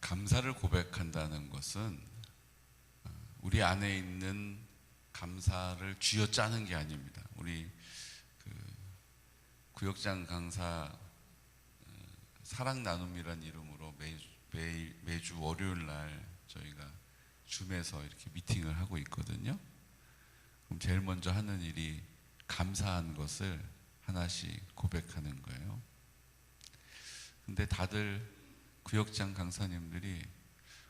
감사를 고백한다는 것은 우리 안에 있는 감사를 쥐어짜는 게 아닙니다. 우리 구역장 강사 사랑 나눔이란 이름으로 매주 월요일 날 저희가 줌에서 이렇게 미팅을 하고 있거든요. 그럼 제일 먼저 하는 일이 감사한 것을 하나씩 고백하는 거예요. 근데 다들 구역장 강사님들이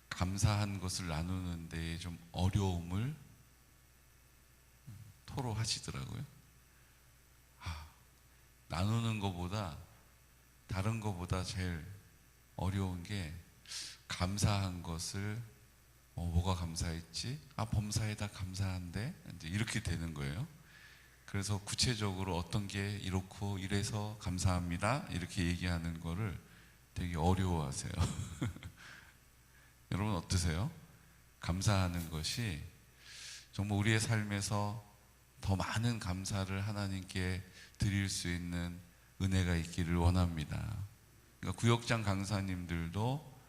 감사한 것을 나누는 데에 좀 어려움을 토로하시더라고요. 나누는 것보다 다른 것보다 제일 어려운 게 감사한 것을 뭐가 감사했지? 범사에다 감사한데? 이제 이렇게 되는 거예요. 그래서 구체적으로 어떤 게 이렇고 이래서 감사합니다 이렇게 얘기하는 거를 되게 어려워하세요. 여러분 어떠세요? 감사하는 것이 정말 우리의 삶에서 더 많은 감사를 하나님께 드릴 수 있는 은혜가 있기를 원합니다. 그러니까 구역장 강사님들도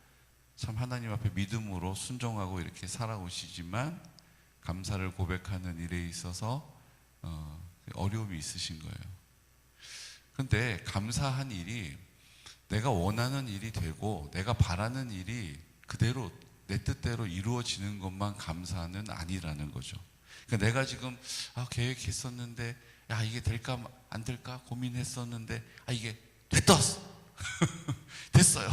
참 하나님 앞에 믿음으로 순종하고 이렇게 살아오시지만 감사를 고백하는 일에 있어서 어려움이 있으신 거예요. 그런데 감사한 일이 내가 원하는 일이 되고 내가 바라는 일이 그대로 내 뜻대로 이루어지는 것만 감사는 아니라는 거죠. 그러니까 내가 지금 계획했었는데 이게 될까 안 될까 고민했었는데 이게 됐어. 됐어요.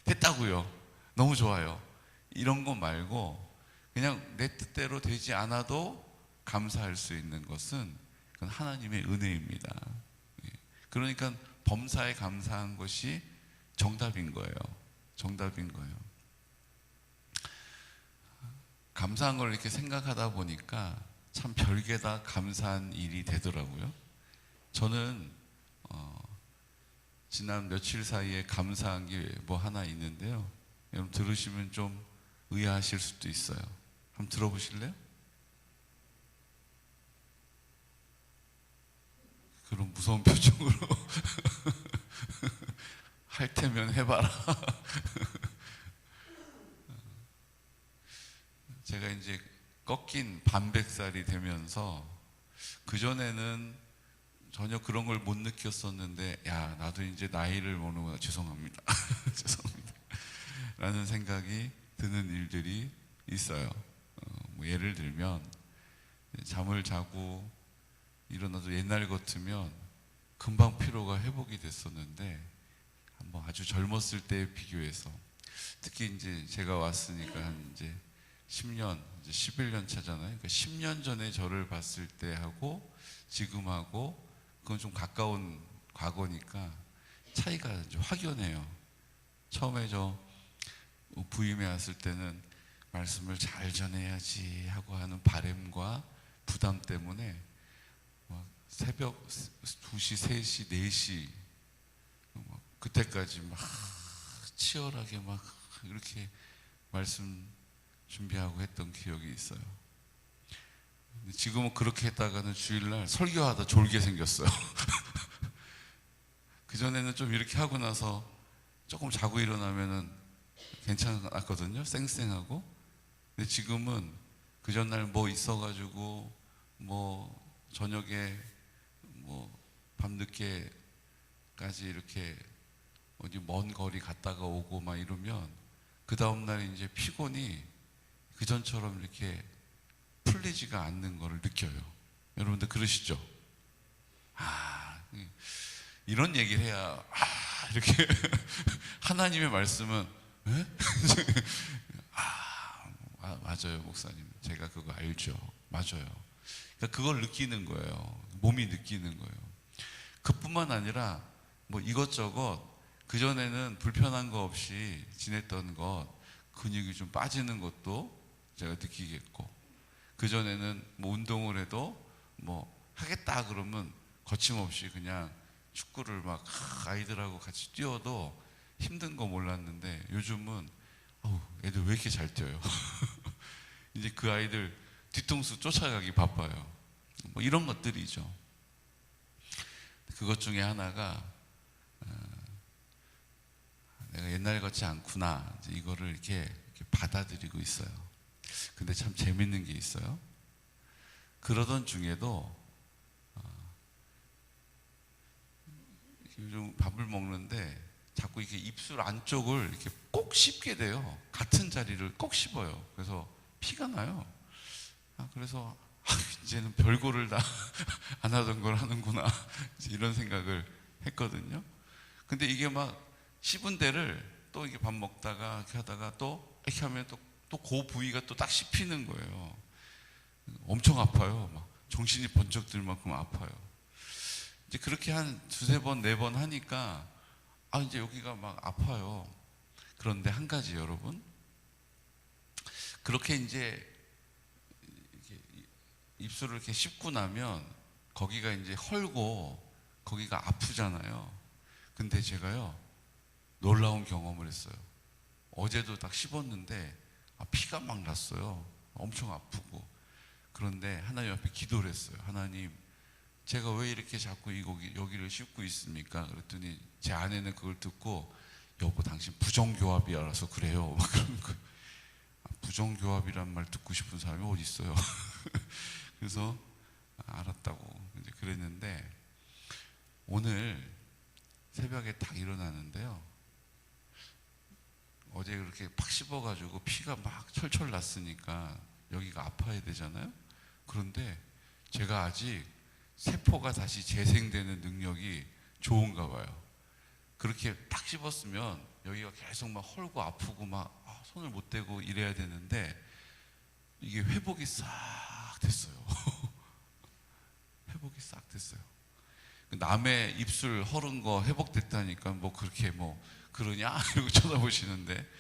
됐다고요. 너무 좋아요. 이런 거 말고 그냥 내 뜻대로 되지 않아도 감사할 수 있는 것은 그건 하나님의 은혜입니다. 그러니까 범사에 감사한 것이 정답인 거예요. 정답인 거예요. 감사한 걸 이렇게 생각하다 보니까 참 별게 다 감사한 일이 되더라고요. 저는 지난 며칠 사이에 감사한 게 뭐 하나 있는데요. 여러분 들으시면 좀 의아하실 수도 있어요. 한번 들어보실래요? 그런 무서운 표정으로 할 테면 해봐라. 제가 이제 꺾인 반백살이 되면서 그전에는 전혀 그런 걸 못 느꼈었는데 나도 이제 나이를 먹는구나. 죄송합니다. 죄송합니다. 라는 생각이 드는 일들이 있어요. 뭐 예를 들면 잠을 자고 일어나도 옛날 같으면 금방 피로가 회복이 됐었는데 뭐 아주 젊었을 때에 비교해서 특히 이제 제가 왔으니까 한 이제 10년, 이제 11년 차잖아요. 그러니까 10년 전에 저를 봤을 때 하고 지금하고 그건 좀 가까운 과거니까 차이가 좀 확연해요. 처음에 저 부임해 왔을 때는 말씀을 잘 전해야지 하고 하는 바램과 부담 때문에 막 새벽 2시, 3시, 4시 그때까지 막 치열하게 막 이렇게 말씀 준비하고 했던 기억이 있어요. 지금은 그렇게 했다가는 주일날 설교하다 졸게 생겼어요. 그전에는 좀 이렇게 하고 나서 조금 자고 일어나면은 괜찮았거든요. 쌩쌩하고. 근데 지금은 그 전날 뭐 있어가지고 뭐 저녁에 뭐 밤늦게까지 이렇게 어디 먼 거리 갔다가 오고 막 이러면 그 다음날 이제 피곤이 그전처럼 이렇게 풀리지가 않는 거를 느껴요. 여러분들 그러시죠? 이런 얘기를 해야 이렇게 하나님의 말씀은 맞아요 목사님 제가 그거 알죠. 맞아요. 그러니까 그걸 느끼는 거예요. 몸이 느끼는 거예요. 그뿐만 아니라 뭐 이것저것 그전에는 불편한 거 없이 지냈던 것 근육이 좀 빠지는 것도 제가 느끼겠고 그전에는 뭐 운동을 해도 뭐 하겠다 그러면 거침없이 그냥 축구를 막 아이들하고 같이 뛰어도 힘든 거 몰랐는데 요즘은 애들 왜 이렇게 잘 뛰어요? 이제 그 아이들 뒤통수 쫓아가기 바빠요. 뭐 이런 것들이죠. 그것 중에 하나가 내가 옛날 같지 않구나. 이제 이거를 이렇게 받아들이고 있어요. 근데 참 재밌는 게 있어요. 그러던 중에도 요즘 밥을 먹는데 자꾸 이렇게 입술 안쪽을 이렇게 꼭 씹게 돼요. 같은 자리를 꼭 씹어요. 그래서 피가 나요. 그래서 이제는 별거를 다 안 하던 걸 하는구나 이런 생각을 했거든요. 근데 이게 막 씹은 데를 또 이게 밥 먹다가 이렇게 하다가 또 이렇게 하면 또 그 부위가 또 딱 씹히는 거예요. 엄청 아파요. 막 정신이 번쩍 들 만큼 아파요. 이제 그렇게 한 두세 번, 네 번 하니까 이제 여기가 막 아파요. 그런데 한 가지 여러분, 그렇게 이제 입술을 이렇게 씹고 나면 거기가 이제 헐고 거기가 아프잖아요. 근데 제가요 놀라운 경험을 했어요. 어제도 딱 씹었는데 피가 막 났어요. 엄청 아프고. 그런데 하나님 앞에 기도를 했어요. 하나님, 제가 왜 이렇게 자꾸 여기를 씹고 있습니까? 그랬더니 제 아내는 그걸 듣고, 여보 당신 부정교합이라서 그래요. 막 그런 거예요. 부정교합이란 말 듣고 싶은 사람이 어디 있어요? 그래서 알았다고 이제 그랬는데, 오늘 새벽에 딱 일어나는데요, 어제 그렇게 팍 씹어가지고 피가 막 철철 났으니까 여기가 아파야 되잖아요. 그런데 제가 아직 세포가 다시 재생되는 능력이 좋은가 봐요. 그렇게 딱 씹었으면 여기가 계속 막 헐고 아프고 막 손을 못 대고 이래야 되는데 이게 회복이 싹 됐어요. 회복이 싹 됐어요. 남의 입술 헐은 거 회복됐다니까 뭐 그렇게 뭐 그러냐? 이러고 쳐다보시는데,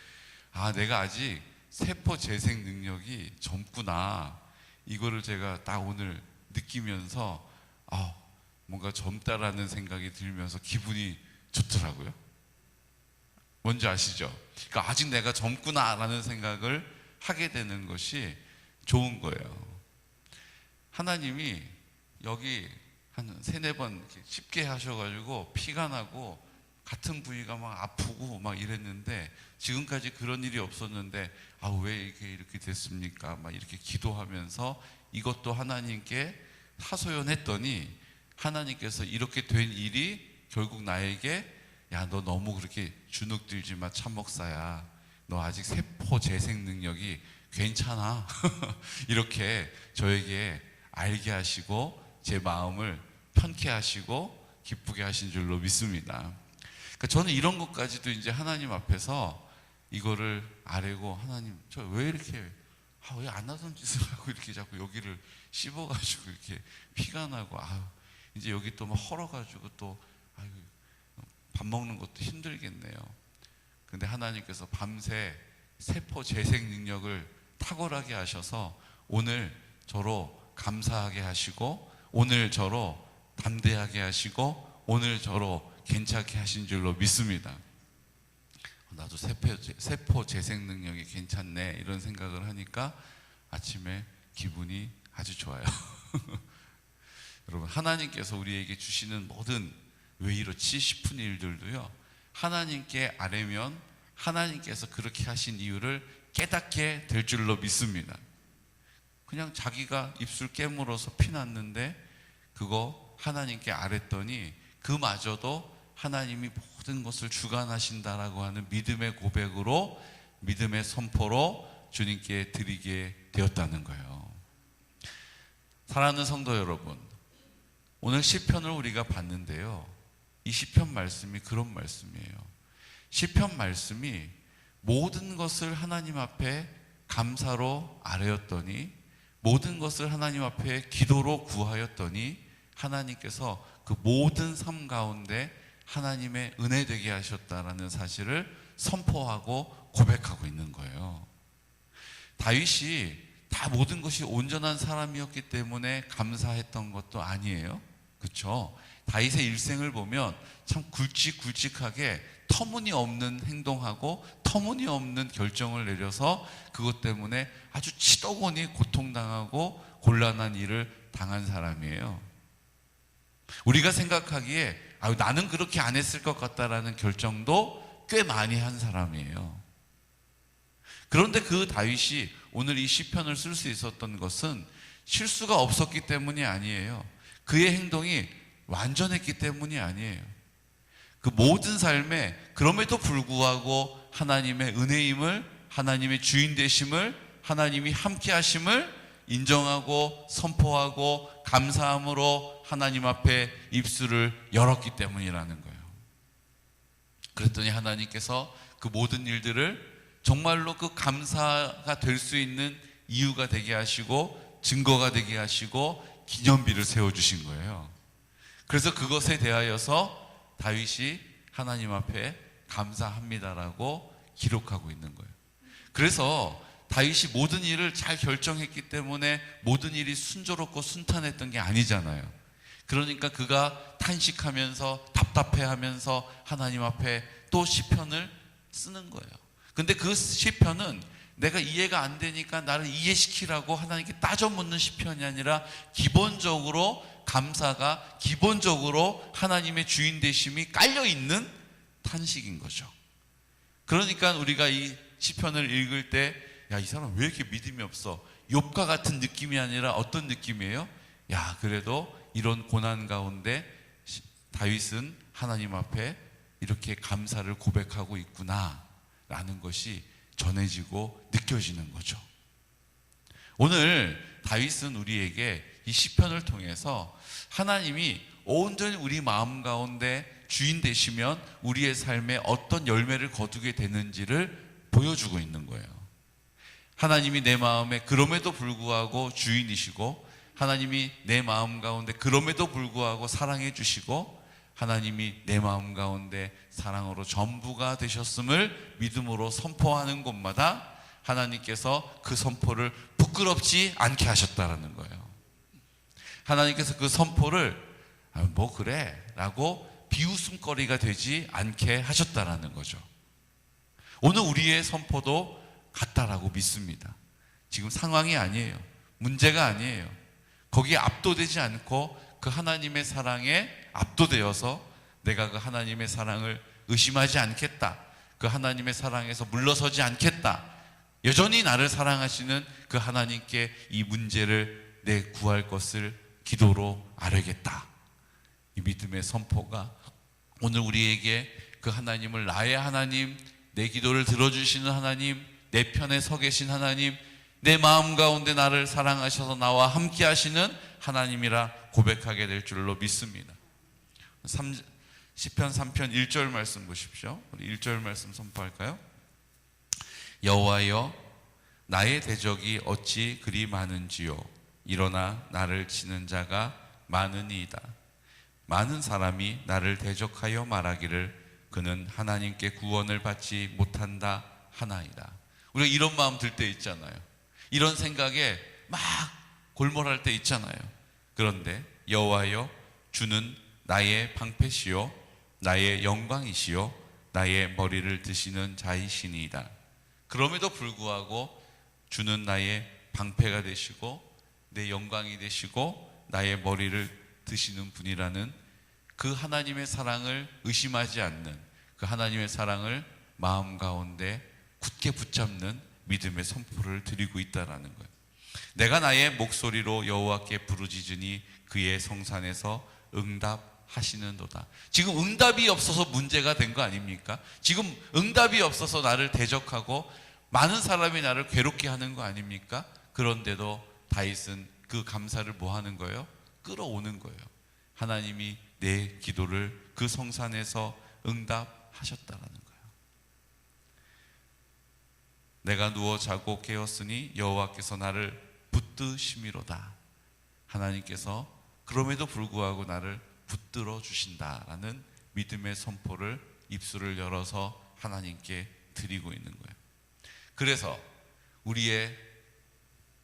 내가 아직 세포 재생 능력이 젊구나. 이거를 제가 딱 오늘 느끼면서 뭔가 젊다라는 생각이 들면서 기분이 좋더라고요. 뭔지 아시죠? 그러니까 아직 내가 젊구나라는 생각을 하게 되는 것이 좋은 거예요. 하나님이 여기 한 세네 번 쉽게 하셔가지고 피가 나고 같은 부위가 막 아프고 막 이랬는데, 지금까지 그런 일이 없었는데 왜 이렇게 됐습니까? 막 이렇게 기도하면서 이것도 하나님께 하소연했더니 하나님께서 이렇게 된 일이 결국 나에게, 야, 너 너무 그렇게 주눅들지 마, 참목사야. 너 아직 세포 재생 능력이 괜찮아. 이렇게 저에게 알게 하시고 제 마음을 편케 하시고 기쁘게 하신 줄로 믿습니다. 그러니까 저는 이런 것까지도 이제 하나님 앞에서 이거를 아뢰고, 하나님, 저 왜 이렇게 왜 안 하던 짓을 하고 이렇게 자꾸 여기를 씹어가지고 이렇게 피가 나고, 이제 여기 또 막 헐어가지고 또 밥 먹는 것도 힘들겠네요. 근데 하나님께서 밤새 세포 재생 능력을 탁월하게 하셔서 오늘 저로 감사하게 하시고, 오늘 저로 담대하게 하시고, 오늘 저로 괜찮게 하신 줄로 믿습니다. 나도 세포 재생 능력이 괜찮네 이런 생각을 하니까 아침에 기분이 아주 좋아요. 여러분, 하나님께서 우리에게 주시는 모든 왜 이렇지 싶은 일들도요, 하나님께 아뢰면 하나님께서 그렇게 하신 이유를 깨닫게 될 줄로 믿습니다. 그냥 자기가 입술 깨물어서 피났는데 그거 하나님께 아뢰더니 그마저도 하나님이 모든 것을 주관하신다라고 하는 믿음의 고백으로, 믿음의 선포로 주님께 드리게 되었다는 거예요. 사랑하는 성도 여러분, 오늘 시편을 우리가 봤는데요, 이 시편 말씀이 그런 말씀이에요. 시편 말씀이 모든 것을 하나님 앞에 감사로 아뢰었더니, 모든 것을 하나님 앞에 기도로 구하였더니 하나님께서 그 모든 삶 가운데 하나님의 은혜 되게 하셨다라는 사실을 선포하고 고백하고 있는 거예요. 다윗이 다 모든 것이 온전한 사람이었기 때문에 감사했던 것도 아니에요. 그렇죠? 다윗의 일생을 보면 참 굵직굵직하게 터무니없는 행동하고 터무니없는 결정을 내려서 그것 때문에 아주 치도곤이 고통당하고 곤란한 일을 당한 사람이에요. 우리가 생각하기에 나는 그렇게 안 했을 것 같다라는 결정도 꽤 많이 한 사람이에요. 그런데 그 다윗이 오늘 이 시편을 쓸 수 있었던 것은 실수가 없었기 때문이 아니에요. 그의 행동이 완전했기 때문이 아니에요. 그 모든 삶에 그럼에도 불구하고 하나님의 은혜임을, 하나님의 주인 되심을, 하나님이 함께 하심을 인정하고 선포하고 감사함으로 하나님 앞에 입술을 열었기 때문이라는 거예요. 그랬더니 하나님께서 그 모든 일들을 정말로 그 감사가 될 수 있는 이유가 되게 하시고 증거가 되게 하시고 기념비를 세워주신 거예요. 그래서 그것에 대하여서 다윗이 하나님 앞에 감사합니다라고 기록하고 있는 거예요. 그래서 다윗이 모든 일을 잘 결정했기 때문에 모든 일이 순조롭고 순탄했던 게 아니잖아요. 그러니까 그가 탄식하면서 답답해하면서 하나님 앞에 또 시편을 쓰는 거예요. 근데 그 시편은 내가 이해가 안 되니까 나를 이해시키라고 하나님께 따져 묻는 시편이 아니라 기본적으로 감사가, 기본적으로 하나님의 주인 되심이 깔려있는 탄식인 거죠. 그러니까 우리가 이 시편을 읽을 때 야, 이 사람 왜 이렇게 믿음이 없어? 욥과 같은 느낌이 아니라 어떤 느낌이에요? 야, 그래도 이런 고난 가운데 다윗은 하나님 앞에 이렇게 감사를 고백하고 있구나 라는 것이 전해지고 느껴지는 거죠. 오늘 다윗은 우리에게 이 시편을 통해서 하나님이 온전히 우리 마음 가운데 주인 되시면 우리의 삶에 어떤 열매를 거두게 되는지를 보여주고 있는 거예요. 하나님이 내 마음에 그럼에도 불구하고 주인이시고, 하나님이 내 마음 가운데 그럼에도 불구하고 사랑해 주시고, 하나님이 내 마음 가운데 사랑으로 전부가 되셨음을 믿음으로 선포하는 곳마다 하나님께서 그 선포를 부끄럽지 않게 하셨다라는 거예요. 하나님께서 그 선포를 뭐 그래 라고 비웃음거리가 되지 않게 하셨다라는 거죠. 오늘 우리의 선포도 같다라고 믿습니다. 지금 상황이 아니에요. 문제가 아니에요. 거기에 압도되지 않고 그 하나님의 사랑에 압도되어서 내가 그 하나님의 사랑을 의심하지 않겠다, 그 하나님의 사랑에서 물러서지 않겠다, 여전히 나를 사랑하시는 그 하나님께 이 문제를 내 구할 것을 기도로 아뢰겠다. 이 믿음의 선포가 오늘 우리에게 그 하나님을 나의 하나님, 내 기도를 들어주시는 하나님, 내 편에 서 계신 하나님, 내 마음 가운데 나를 사랑하셔서 나와 함께 하시는 하나님이라 고백하게 될 줄로 믿습니다. 시편 3편 1절 말씀 보십시오. 우리 1절 말씀 선포할까요? 여호와여, 나의 대적이 어찌 그리 많은지요. 일어나 나를 치는 자가 많으니이다. 많은 사람이 나를 대적하여 말하기를 그는 하나님께 구원을 받지 못한다 하나이다. 우리가 이런 마음 들 때 있잖아요. 이런 생각에 막 골몰할 때 있잖아요. 그런데 여호와여, 주는 나의 방패시요 나의 영광이시요 나의 머리를 드시는 자이시니이다. 그럼에도 불구하고 주는 나의 방패가 되시고 내 영광이 되시고 나의 머리를 드시는 분이라는 그 하나님의 사랑을 의심하지 않는, 그 하나님의 사랑을 마음 가운데 굳게 붙잡는 믿음의 선포를 드리고 있다라는 거예요. 내가 나의 목소리로 여호와께 부르짖으니 그의 성산에서 응답하시는도다. 지금 응답이 없어서 문제가 된 거 아닙니까? 지금 응답이 없어서 나를 대적하고 많은 사람이 나를 괴롭게 하는 거 아닙니까? 그런데도 다윗은 그 감사를 뭐 하는 거예요? 끌어오는 거예요. 하나님이 내 기도를 그 성산에서 응답하셨다라는 거예요. 내가 누워 자고 깨었으니 여호와께서 나를 붙드심이로다. 하나님께서 그럼에도 불구하고 나를 붙들어 주신다라는 믿음의 선포를 입술을 열어서 하나님께 드리고 있는 거예요. 그래서 우리의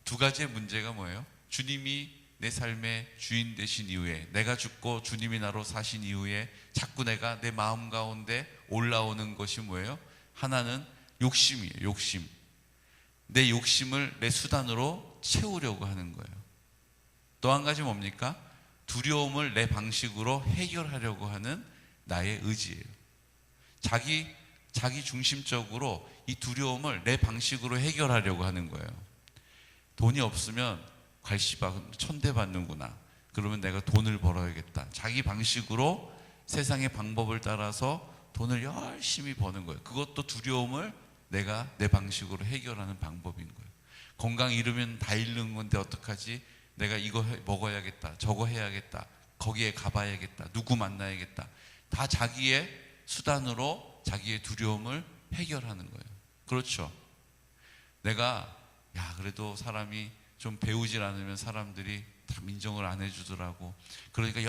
두 가지의 문제가 뭐예요? 주님이 내 삶의 주인 되신 이후에, 내가 죽고 주님이 나로 사신 이후에 자꾸 내가 내 마음 가운데 올라오는 것이 뭐예요? 하나는 욕심이에요. 욕심. 내 욕심을 내 수단으로 채우려고 하는 거예요. 또 한 가지 뭡니까? 두려움을 내 방식으로 해결하려고 하는 나의 의지예요. 자기 중심적으로 이 두려움을 내 방식으로 해결하려고 하는 거예요. 돈이 없으면 괄시박 천대받는구나. 그러면 내가 돈을 벌어야겠다. 자기 방식으로 세상의 방법을 따라서 돈을 열심히 버는 거예요. 그것도 두려움을 내가 내 방식으로 해결하는 방법인 거예요. 건강 잃으면 다 잃는 건데 어떡하지? 내가 이거 먹어야겠다. 저거 해야겠다. 거기에 가봐야겠다. 누구 만나야겠다. 다 자기의 수단으로 자기의 두려움을 해결하는 거예요. 그렇죠? 내가 그래도 사람이 좀 배우질 않으면 사람들이 참 인정을 안 해주더라고. 그러니까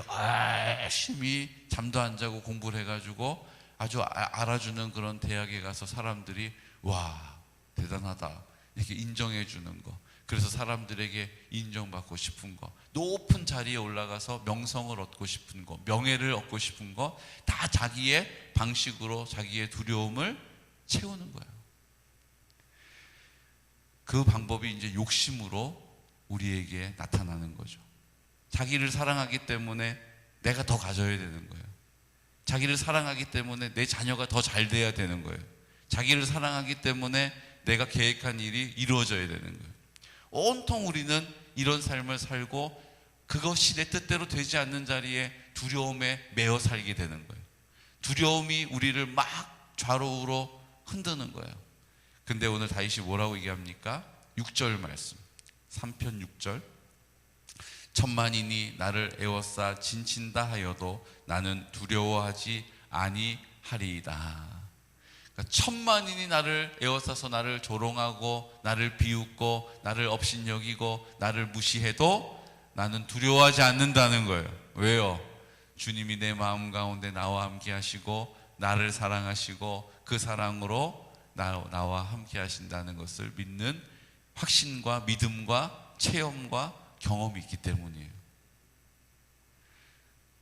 열심히 잠도 안 자고 공부를 해가지고 아주 알아주는 그런 대학에 가서 사람들이 와 대단하다 이렇게 인정해 주는 거. 그래서 사람들에게 인정받고 싶은 거, 높은 자리에 올라가서 명성을 얻고 싶은 거, 명예를 얻고 싶은 거, 다 자기의 방식으로 자기의 두려움을 채우는 거예요. 그 방법이 이제 욕심으로 우리에게 나타나는 거죠. 자기를 사랑하기 때문에 내가 더 가져야 되는 거예요. 자기를 사랑하기 때문에 내 자녀가 더 잘 돼야 되는 거예요. 자기를 사랑하기 때문에 내가 계획한 일이 이루어져야 되는 거예요. 온통 우리는 이런 삶을 살고 그것이 내 뜻대로 되지 않는 자리에 두려움에 매여 살게 되는 거예요. 두려움이 우리를 막 좌우로 흔드는 거예요. 근데 오늘 다윗이 뭐라고 얘기합니까? 6절 말씀 3편 6절 천만인이 나를 에워싸 진친다 하여도 나는 두려워하지 아니하리이다. 그러니까 천만인이 나를 에워싸서 나를 조롱하고 나를 비웃고 나를 업신여기고 나를 무시해도 나는 두려워하지 않는다는 거예요. 왜요? 주님이 내 마음 가운데 나와 함께 하시고 나를 사랑하시고 그 사랑으로 나와 함께 하신다는 것을 믿는 확신과 믿음과 체험과 경험이 있기 때문이에요.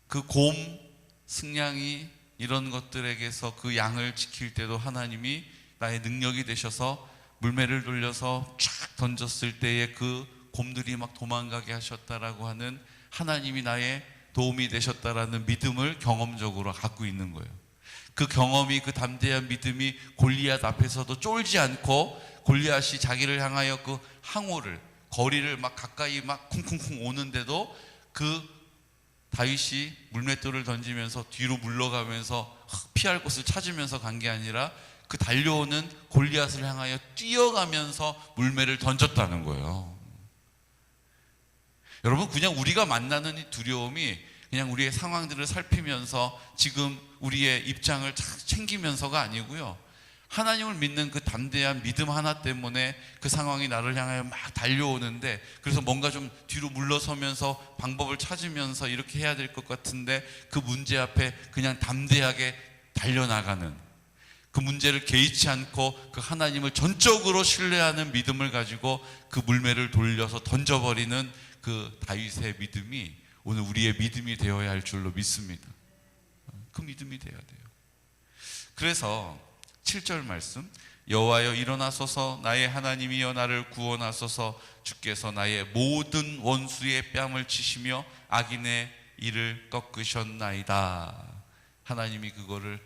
그 곰, 승냥이 이런 것들에게서 그 양을 지킬 때도 하나님이 나의 능력이 되셔서 물매를 돌려서 쫙 던졌을 때에 그 곰들이 막 도망가게 하셨다라고 하는 하나님이 나의 도움이 되셨다라는 믿음을 경험적으로 갖고 있는 거예요. 그 경험이, 그 담대한 믿음이 골리앗 앞에서도 쫄지 않고 골리앗이 자기를 향하여 그 항우를 거리를 막 가까이 막 쿵쿵쿵 오는데도 그 다윗이 물맷돌을 던지면서 뒤로 물러가면서 피할 곳을 찾으면서 간 게 아니라 그 달려오는 골리앗을 향하여 뛰어가면서 물매를 던졌다는 거예요. 여러분, 그냥 우리가 만나는 이 두려움이 그냥 우리의 상황들을 살피면서 지금 우리의 입장을 챙기면서가 아니고요, 하나님을 믿는 그 담대한 믿음 하나 때문에 그 상황이 나를 향하여 막 달려오는데, 그래서 뭔가 좀 뒤로 물러서면서 방법을 찾으면서 이렇게 해야 될 것 같은데 그 문제 앞에 그냥 담대하게 달려나가는, 그 문제를 개의치 않고 그 하나님을 전적으로 신뢰하는 믿음을 가지고 그 물매를 돌려서 던져버리는 그 다윗의 믿음이 오늘 우리의 믿음이 되어야 할 줄로 믿습니다. 그 믿음이 되어야 돼요. 그래서 7절 말씀, 여호와여 일어나소서, 나의 하나님이여 나를 구원하소서. 주께서 나의 모든 원수의 뺨을 치시며 악인의 이를 꺾으셨나이다. 하나님이 그거를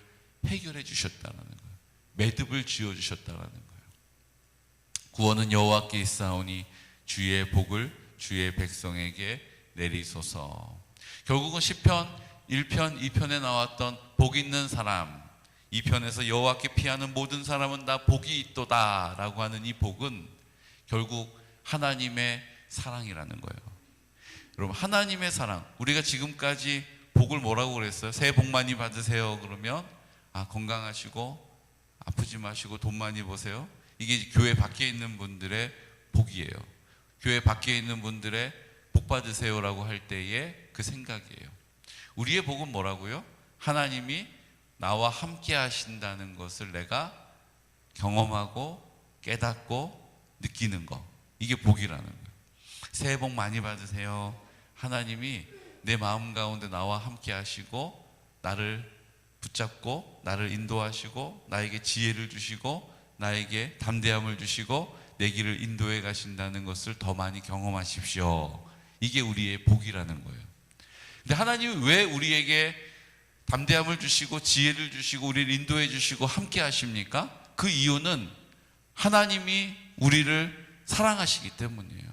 해결해 주셨다는 거예요. 매듭을 지어 주셨다는 거예요. 구원은 여호와께 있사오니 주의 복을 주의 백성에게 내리소서. 결국은 시편 1편, 2편에 나왔던 복 있는 사람, 2편에서 여호와께 피하는 모든 사람은 다 복이 있도다 라고 하는 이 복은 결국 하나님의 사랑이라는 거예요. 여러분, 하나님의 사랑, 우리가 지금까지 복을 뭐라고 그랬어요? 새해 복 많이 받으세요 그러면 건강하시고 아프지 마시고 돈 많이 버세요. 이게 교회 밖에 있는 분들의 복이에요. 교회 밖에 있는 분들의 복 받으세요라고 할 때의 그 생각이에요. 우리의 복은 뭐라고요? 하나님이 나와 함께 하신다는 것을 내가 경험하고 깨닫고 느끼는 거, 이게 복이라는 거예요. 새해 복 많이 받으세요. 하나님이 내 마음 가운데 나와 함께 하시고 나를 붙잡고 나를 인도하시고 나에게 지혜를 주시고 나에게 담대함을 주시고 내 길을 인도해 가신다는 것을 더 많이 경험하십시오. 이게 우리의 복이라는 거예요. 근데 하나님이 왜 우리에게 담대함을 주시고 지혜를 주시고 우리를 인도해 주시고 함께 하십니까? 그 이유는 하나님이 우리를 사랑하시기 때문이에요.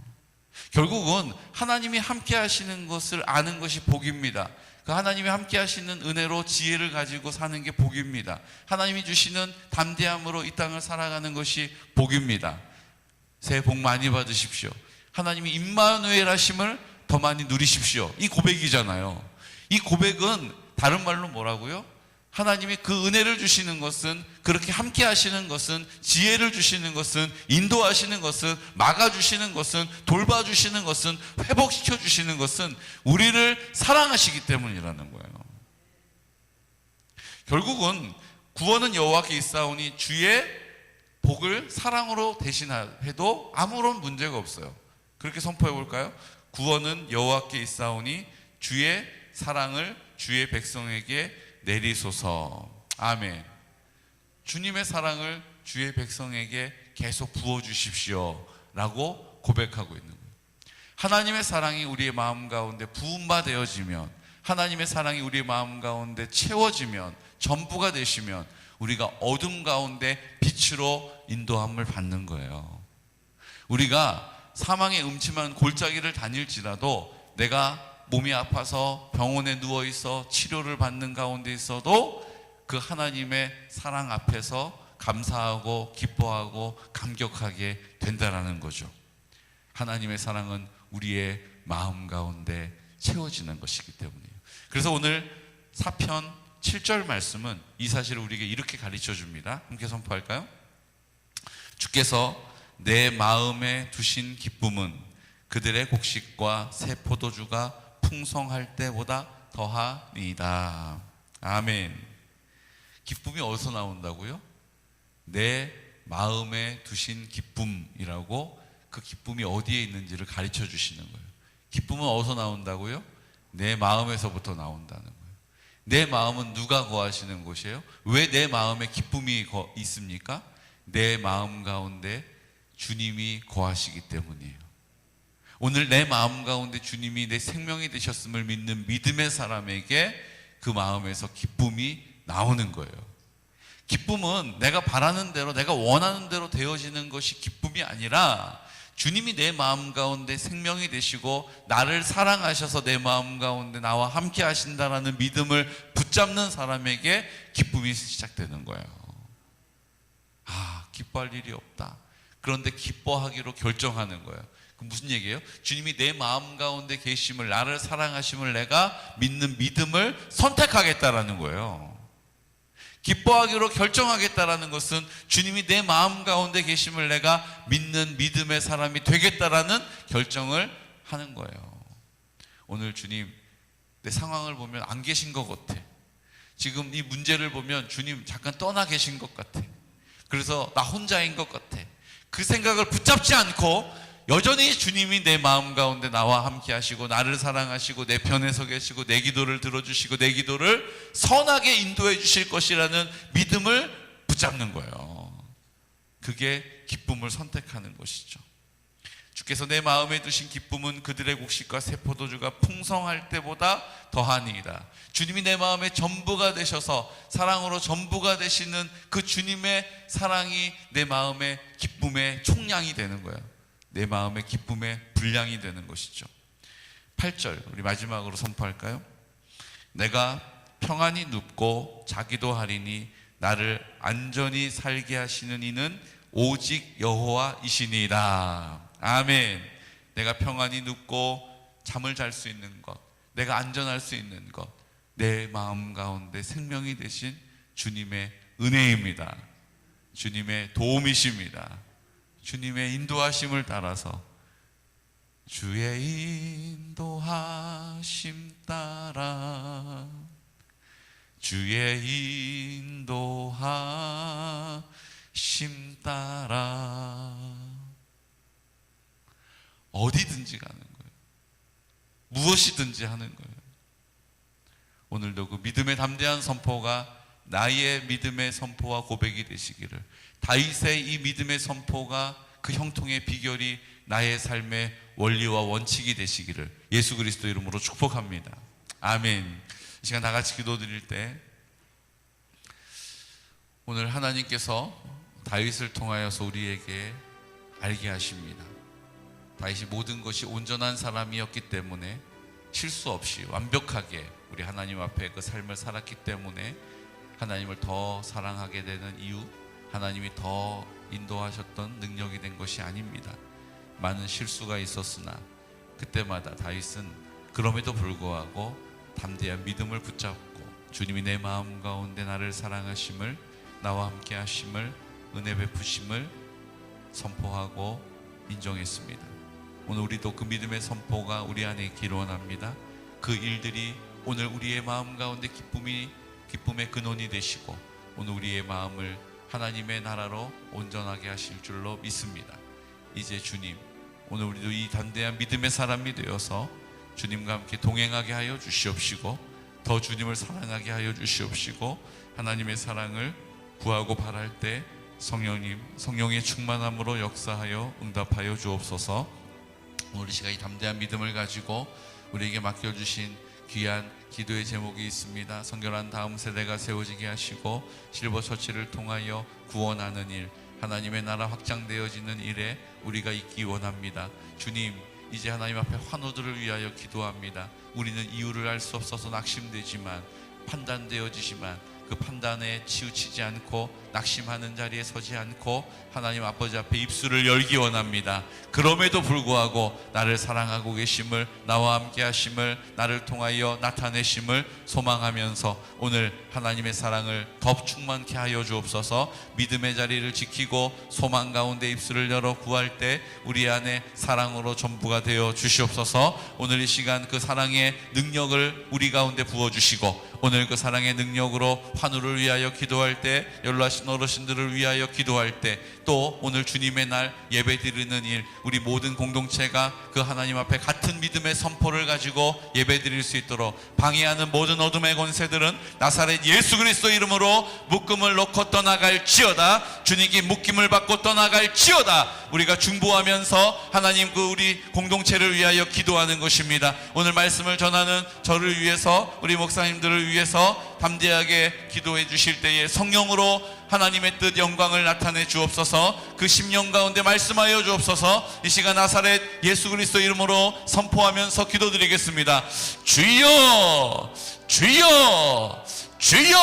결국은 하나님이 함께 하시는 것을 아는 것이 복입니다. 그 하나님이 함께 하시는 은혜로 지혜를 가지고 사는 게 복입니다. 하나님이 주시는 담대함으로 이 땅을 살아가는 것이 복입니다. 새해 복 많이 받으십시오. 하나님이 임마누엘 하심을 더 많이 누리십시오. 이 고백이잖아요. 이 고백은 다른 말로 뭐라고요? 하나님이 그 은혜를 주시는 것은, 그렇게 함께 하시는 것은, 지혜를 주시는 것은, 인도하시는 것은, 막아주시는 것은, 돌봐주시는 것은, 회복시켜 주시는 것은 우리를 사랑하시기 때문이라는 거예요. 결국은 구원은 여호와께 있사오니 주의 복을 사랑으로 대신해도 아무런 문제가 없어요. 그렇게 선포해 볼까요? 구원은 여호와께 있사오니 주의 사랑을 주의 백성에게 내리소서. 아멘. 주님의 사랑을 주의 백성에게 계속 부어주십시오 라고 고백하고 있는 거예요. 하나님의 사랑이 우리의 마음 가운데 부음바 되어지면, 하나님의 사랑이 우리의 마음 가운데 채워지면, 전부가 되시면 우리가 어둠 가운데 빛으로 인도함을 받는 거예요. 우리가 사망의 음침한 골짜기를 다닐지라도, 내가 몸이 아파서 병원에 누워있어 치료를 받는 가운데 있어도 그 하나님의 사랑 앞에서 감사하고 기뻐하고 감격하게 된다라는 거죠. 하나님의 사랑은 우리의 마음 가운데 채워지는 것이기 때문이에요. 그래서 오늘 사편 7절 말씀은 이 사실을 우리에게 이렇게 가르쳐 줍니다. 함께 선포할까요? 주께서 내 마음에 두신 기쁨은 그들의 곡식과 새 포도주가 풍성할 때보다 더하니이다. 아멘. 기쁨이 어디서 나온다고요? 내 마음에 두신 기쁨이라고, 그 기쁨이 어디에 있는지를 가르쳐 주시는 거예요. 기쁨은 어디서 나온다고요? 내 마음에서부터 나온다는 거예요. 내 마음은 누가 거하시는 곳이에요? 왜 내 마음에 기쁨이 있습니까? 내 마음 가운데 주님이 거하시기 때문이에요. 오늘 내 마음 가운데 주님이 내 생명이 되셨음을 믿는 믿음의 사람에게 그 마음에서 기쁨이 나오는 거예요. 기쁨은 내가 바라는 대로, 내가 원하는 대로 되어지는 것이 기쁨이 아니라, 주님이 내 마음 가운데 생명이 되시고 나를 사랑하셔서 내 마음 가운데 나와 함께 하신다라는 믿음을 붙잡는 사람에게 기쁨이 시작되는 거예요. 아, 기뻐할 일이 없다. 그런데 기뻐하기로 결정하는 거예요. 무슨 얘기예요? 주님이 내 마음 가운데 계심을, 나를 사랑하심을 내가 믿는 믿음을 선택하겠다라는 거예요. 기뻐하기로 결정하겠다라는 것은 주님이 내 마음 가운데 계심을 내가 믿는 믿음의 사람이 되겠다라는 결정을 하는 거예요. 오늘 주님, 내 상황을 보면 안 계신 것 같아. 지금 이 문제를 보면 주님 잠깐 떠나 계신 것 같아. 그래서 나 혼자인 것 같아. 그 생각을 붙잡지 않고 여전히 주님이 내 마음 가운데 나와 함께 하시고 나를 사랑하시고 내 편에 서 계시고 내 기도를 들어주시고 내 기도를 선하게 인도해 주실 것이라는 믿음을 붙잡는 거예요. 그게 기쁨을 선택하는 것이죠. 주께서 내 마음에 두신 기쁨은 그들의 곡식과 새 포도주가 풍성할 때보다 더하니이다. 주님이 내 마음의 전부가 되셔서 사랑으로 전부가 되시는 그 주님의 사랑이 내 마음의 기쁨의 총량이 되는 거예요. 내 마음의 기쁨의 분량이 되는 것이죠. 8절 우리 마지막으로 선포할까요? 내가 평안히 눕고 자기도 하리니 나를 안전히 살게 하시는 이는 오직 여호와이시니이다. 아멘. 내가 평안히 눕고 잠을 잘 수 있는 것, 내가 안전할 수 있는 것, 내 마음 가운데 생명이 되신 주님의 은혜입니다. 주님의 도움이십니다. 주님의 인도하심을 따라서, 주의 인도하심 따라, 주의 인도하심 따라 어디든지 가는 거예요. 무엇이든지 하는 거예요. 오늘도 그 믿음의 담대한 선포가 나의 믿음의 선포와 고백이 되시기를, 다윗의 이 믿음의 선포가 그 형통의 비결이 나의 삶의 원리와 원칙이 되시기를 예수 그리스도 이름으로 축복합니다. 아멘. 이 시간 다 같이 기도드릴 때 오늘 하나님께서 다윗을 통하여서 우리에게 알게 하십니다. 다윗이 모든 것이 온전한 사람이었기 때문에 실수 없이 완벽하게 우리 하나님 앞에 그 삶을 살았기 때문에 하나님을 더 사랑하게 되는 이유, 하나님이 더 인도하셨던 능력이 된 것이 아닙니다. 많은 실수가 있었으나 그때마다 다윗은 그럼에도 불구하고 담대한 믿음을 붙잡고 주님이 내 마음 가운데 나를 사랑하심을, 나와 함께 하심을, 은혜 베푸심을 선포하고 인정했습니다. 오늘 우리도 그 믿음의 선포가 우리 안에 있기를 원합니다. 그 일들이 오늘 우리의 마음 가운데 기쁨의 근원이 되시고 오늘 우리의 마음을 하나님의 나라로 온전하게 하실 줄로 믿습니다. 이제 주님, 오늘 우리도 이 담대한 믿음의 사람이 되어서 주님과 함께 동행하게 하여 주시옵시고 더 주님을 사랑하게 하여 주시옵시고 하나님의 사랑을 구하고 바랄 때 성령님, 성령의 충만함으로 역사하여 응답하여 주옵소서. 오늘 이 시간 이 담대한 믿음을 가지고 우리에게 맡겨주신 귀한 기도의 제목이 있습니다. 성결한 다음 세대가 세워지게 하시고 실버처치를 통하여 구원하는 일, 하나님의 나라 확장되어지는 일에 우리가 있기 원합니다. 주님, 이제 하나님 앞에 환우들을 위하여 기도합니다. 우리는 이유를 알 수 없어서 낙심되지만, 판단되어지지만 그 판단에 치우치지 않고 낙심하는 자리에 서지 않고 하나님 아버지 앞에 입술을 열기 원합니다. 그럼에도 불구하고 나를 사랑하고 계심을, 나와 함께 하심을, 나를 통하여 나타내심을 소망하면서 오늘 하나님의 사랑을 더 충만케 하여 주옵소서. 믿음의 자리를 지키고 소망 가운데 입술을 열어 구할 때 우리 안에 사랑으로 전부가 되어 주시옵소서. 오늘 이 시간 그 사랑의 능력을 우리 가운데 부어주시고 오늘 그 사랑의 능력으로 환우를 위하여 기도할 때, 연로하신 어르신들을 위하여 기도할 때, 또 오늘 주님의 날 예배 드리는 일, 우리 모든 공동체가 그 하나님 앞에 같은 믿음의 선포를 가지고 예배 드릴 수 있도록 방해하는 모든 어둠의 권세들은 나사렛 예수 그리스도 이름으로 묶음을 놓고 떠나갈지어다. 주님께 묶임을 받고 떠나갈지어다. 우리가 중보하면서 하나님 그 우리 공동체를 위하여 기도하는 것입니다. 오늘 말씀을 전하는 저를 위해서, 우리 목사님들을 위해서 담대하게 기도해 주실 때에 성령으로 하나님의 뜻 영광을 나타내 주옵소서. 그 심령 가운데 말씀하여 주옵소서. 이 시간 나사렛 예수 그리스도 이름으로 선포하면서 기도드리겠습니다. 주여, 주여, 주여.